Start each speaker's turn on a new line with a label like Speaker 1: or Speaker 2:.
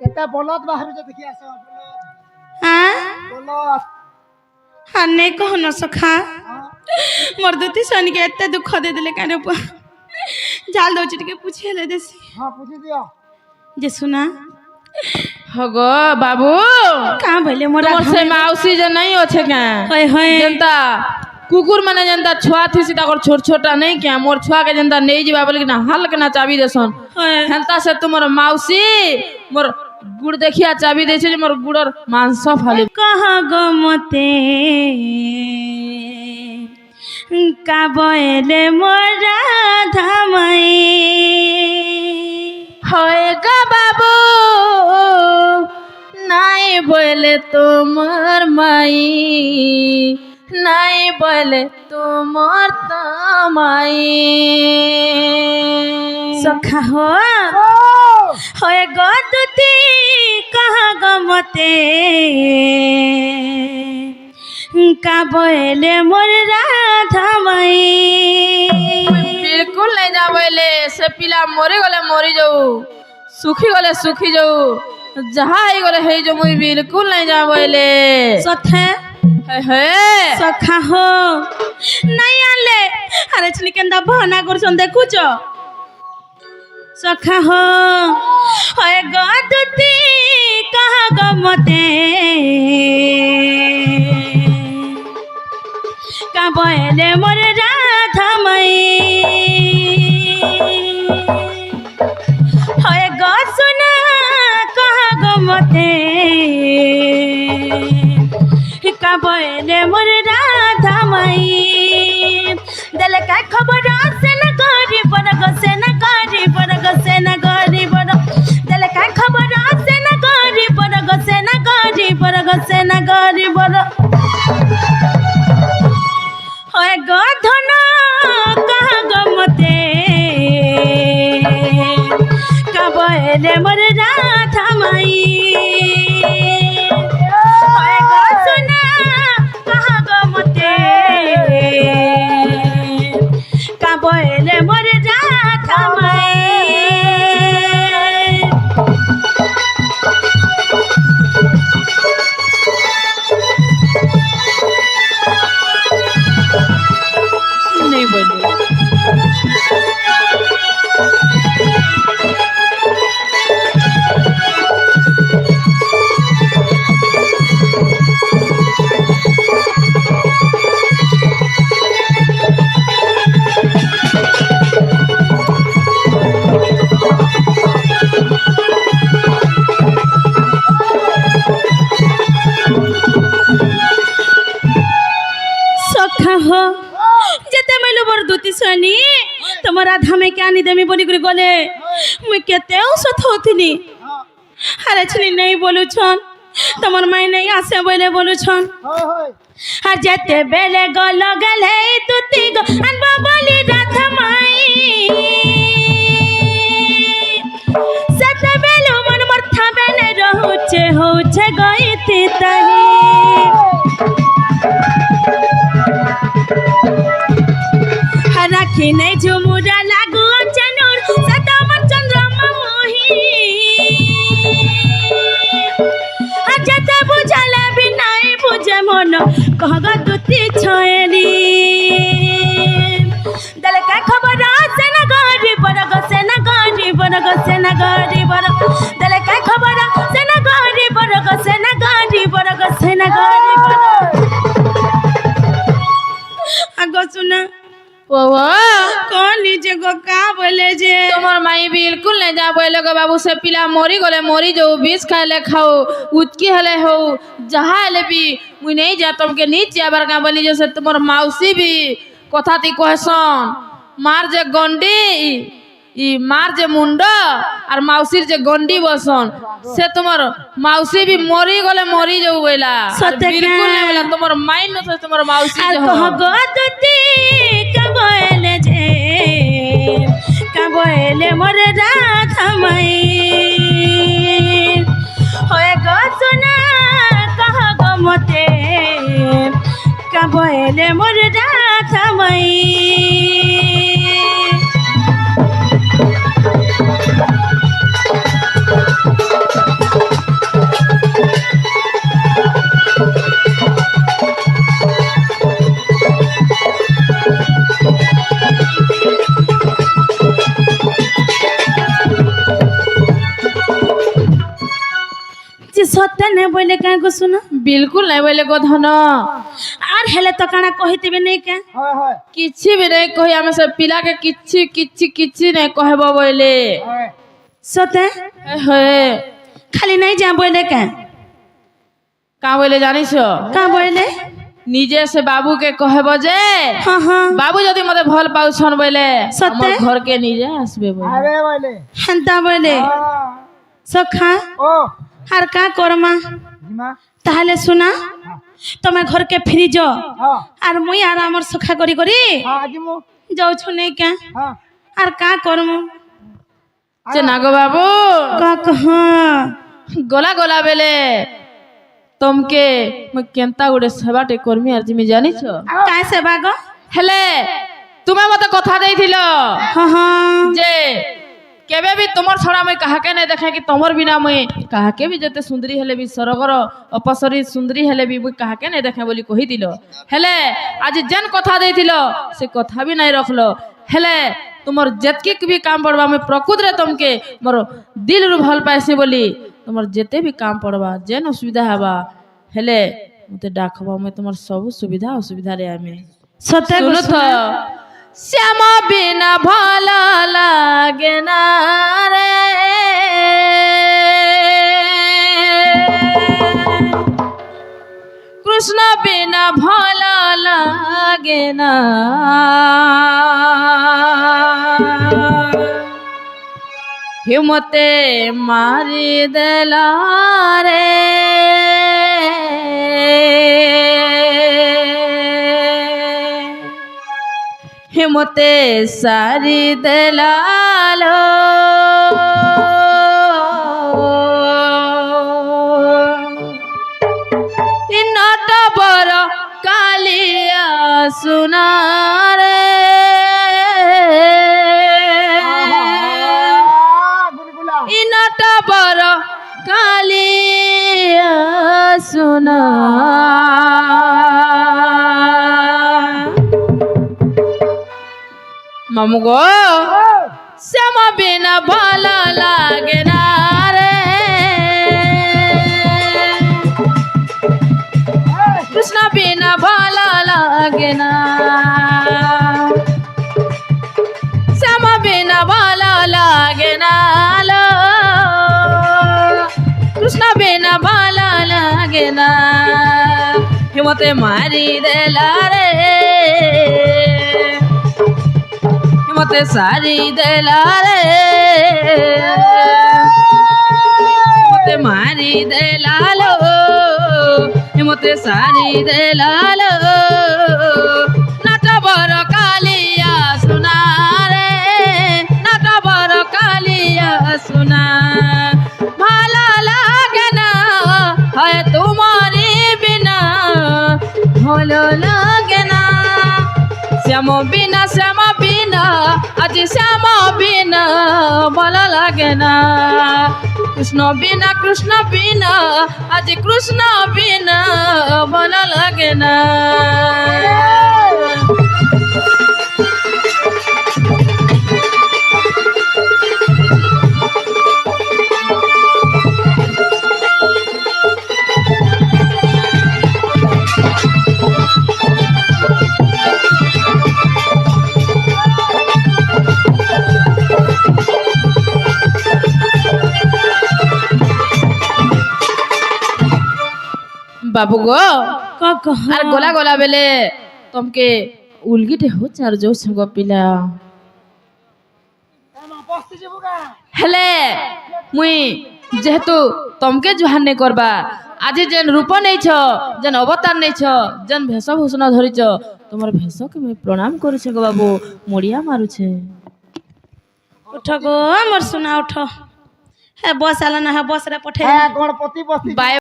Speaker 1: কেতে বলদ বাহারুছে দেখি আস বলদ
Speaker 2: আর নেই কহন সখা মোর দুটি শনিকে এত দুঃখ দেদেলে কেন জাল দৌছি টিকে পুছি হেলে দেছি
Speaker 1: হ্যাঁ বুঝি দিও
Speaker 2: যে শুনা
Speaker 3: হগো বাবু
Speaker 2: का बोले मोरा
Speaker 3: तोर से मौसी जे नहीं होछे क्या
Speaker 2: होय होय
Speaker 3: जनता कुकुर माने जनता छुआ थी ताकर छोट छोटा नहीं क्या मोर छुआ के जनता नहीं जीवा बोले ना हल्क ना चाबी देसन
Speaker 2: होय
Speaker 3: हेंता से तुमर मौसी मोर गुड़ देखिया चाबी दे छे मोर गुड़र मांस फाली
Speaker 2: कह गो मते का बोले मोरा धामई
Speaker 3: होएगा बाबू नहीं बोले तुमर माई नहीं बोले तुमर तमाई
Speaker 2: सखा हो होय गो दुती कह गो मते का बोले मोर राधामई
Speaker 3: बिल्कुल नहीं जा बोले से पिला मरी गले मरी जाऊ सुखी गले सुखी जाऊ जहाँ ही गले है जो मुई बिल्कुल नहीं जा बोले
Speaker 2: सथे
Speaker 3: हे
Speaker 2: सखा हो नहीं आले अरे छनी केंदा बहाना करछन देखुछ सखा हो होय गदती कहा ग मते का बोले मोर राधामई होय ग सुना कहा ग मते का बोले मोर राधामई दल का खबर से न गरी बरग से न गरी बरग से न गरी बरग दल का खबर से न गरी बरग से न गरी बरग से न गरी बरग होय गधन कहा ग मते का बोले मोर राधामई होय ग सुना कहा ग मते का बोले मोर राधामई
Speaker 3: नहीं बोले
Speaker 2: सखा हो जेते मैलो बर दुती सनी तमरा धामे के आनी देमी बोली करे गले मैं केते औसत होथिनी अरे छनी नहीं बोलू छन तमर माई नहीं आसे बोले बोलू छन
Speaker 1: হয় হয়
Speaker 2: आ जेते बेले गल गले दुती गो अनबा बोली राधा माई सते बेलो मन मरथा बेले रहूचे होचे गईती तही राखी नहीं झुमुरा लागू चनूर सदामन चंद्रमा मोही जते बुझाला भी नहीं बुझे मन कहगा दुती छोएली दल का खबर से न गरी बरग से न गरी बरग से न गरी बरग दल का खबर से न गरी बरग से न गरी बरग से न गरी बरग आगो सुना
Speaker 3: ओवा
Speaker 2: कौन नीचे को का बोले जे
Speaker 3: তোমার মাই বিলকুল নাই যা বলে গো বাবু সে পিলা মরি গলে মরি যাও বিষ খাইলে খাও উচকি হলে হো যাহা হলে বি মুই নেই যা তোমাকে নিচে আবার কা বলি যে সে তোমার মাউসি বি কথাতি কহসন মার যে গন্ডি ই মার যে মুন্ড আর মাউসির যে গন্ডি বসন সে তোমার মাউসি বি মরি গলে মরি যাও বইলা
Speaker 2: সত্যি কা?
Speaker 3: বিলকুল নাই বলা তোমার মাই ন সে তোমার মাউসি
Speaker 2: আর
Speaker 3: যে
Speaker 2: কহ
Speaker 3: হো
Speaker 2: গদতি কবলে যে কবলে মোর রাধামই হয়ে গো সোনা কহ গো মতে কবলে মোর রাধামই সত্যি নে বলে কাঁ গো শুনো
Speaker 3: बिल्कुल नहीं बोले गो धन
Speaker 2: আর হেলে তো কানা কহিতিবে নেই কে
Speaker 1: হয় হয়
Speaker 3: किछि भी नहीं कही आमे से पिला के किछि किछि किछि नहीं कहबो बोले
Speaker 1: হয়
Speaker 2: সত্যি
Speaker 3: हे
Speaker 2: খালি নাই যা বলে কে
Speaker 3: का बोले जानिस
Speaker 2: কাঁ বলে
Speaker 3: निजे से बाबू के कहबो जे
Speaker 2: হ্যাঁ হ্যাঁ
Speaker 3: बाबू जदि मते भल पाउछन बोले
Speaker 2: सत्य?
Speaker 3: हमर घर के निजे आसबे बोले
Speaker 1: আরে বলে
Speaker 2: হেন্তা বলে সখা
Speaker 1: ও
Speaker 2: আর কা করমা
Speaker 1: জিমা
Speaker 2: তাহলে শোনা তোমার ঘরকে ফিরি যাও
Speaker 1: হ্যাঁ
Speaker 2: আর মুই আর আমার সখা করি করি
Speaker 1: হ্যাঁ আজিমু
Speaker 2: যাউছু নেই কে
Speaker 1: হ্যাঁ
Speaker 2: আর কা করমু
Speaker 3: যে নাগো बाबू
Speaker 2: কা কহা
Speaker 3: गोला गोला बेले तुमके मैं केंता गुडे सेवाटे करमी आर जिमी जानिछ
Speaker 2: কায় সেবা গো
Speaker 3: हेले तुमे मते कथा देइथिलो
Speaker 2: হ্যাঁ হ্যাঁ
Speaker 3: जे केबे भी तुमर छड़ा मैं काहाके नहीं देखे कि तुमर बिना मैं काहाके भी जते सुंदरी हेले भी सरगर अपसरी सुंदरी हेले भी मैं काहाके नहीं देखे बोली कहि दिलो हेले आज जेन कथा देइथिलो से कथा भी नहीं रखलो हेले तुमर जेतकी भी काम पड़बा मैं प्रकृत रे तुमके मोर दिल रु भल पाइसी बोली तुमर जेते भी काम पड़बा जेन असुविधा हबा हेले मते डाकबा मैं तुमर सब सुविधा असुविधा रे आमे
Speaker 2: সত্যি গো
Speaker 3: सुनो तो श्यामा बिना भला लागे ना रे कृष्ण बिना भला लागे ना हिम्मते मारी देला रे हिम्मते सारी दलालो इन्नट बर कालिया सुनारे
Speaker 1: গুলগুলা
Speaker 3: इन्नट बर कालिया सुना मामू गो श्यामा बिना भला लागे ना रे कृष्ण बिना भला लागे ना श्यामा बिना भला लागे ना लो कृष्ण बिना भला लागे ना हिम्मते मारी देला रे मते सारी देला रे मते मारी देला लो मते सारी देला लो नाटा बर कालिया सुना रे नाटा बर कालिया सुना भाला लागे ना है तुम्हारी बिना भलो लागे ना श्याम बिना आज श्याम बिना भला लागे ना कृष्ण बिना आज कृष्ण बिना भला लागे ना बाबू गो
Speaker 2: কা কহা
Speaker 3: আর গোলা গোলা বেলে তোমকে উলগিটে হচ্ছে আর যৌ সঙ্গ পিলা
Speaker 1: এমা বসতে যাবো গা
Speaker 3: হেলে মুই যেহেতু তোমকে জুহান নেই করবা আজি যেন রূপ নেইছ যেন অবতার নেইছ যেন ভেষভূষণ ধরিছ তোমার ভেষকে মুই প্রণাম করছে গো বাবু মরিয়া মারুছে
Speaker 2: উঠ গো মোর সোনা উঠ হ্যাঁ বস আলা না হ্যাঁ বস রে পঠে
Speaker 1: হ্যাঁ গণপতি বসতে
Speaker 3: বাই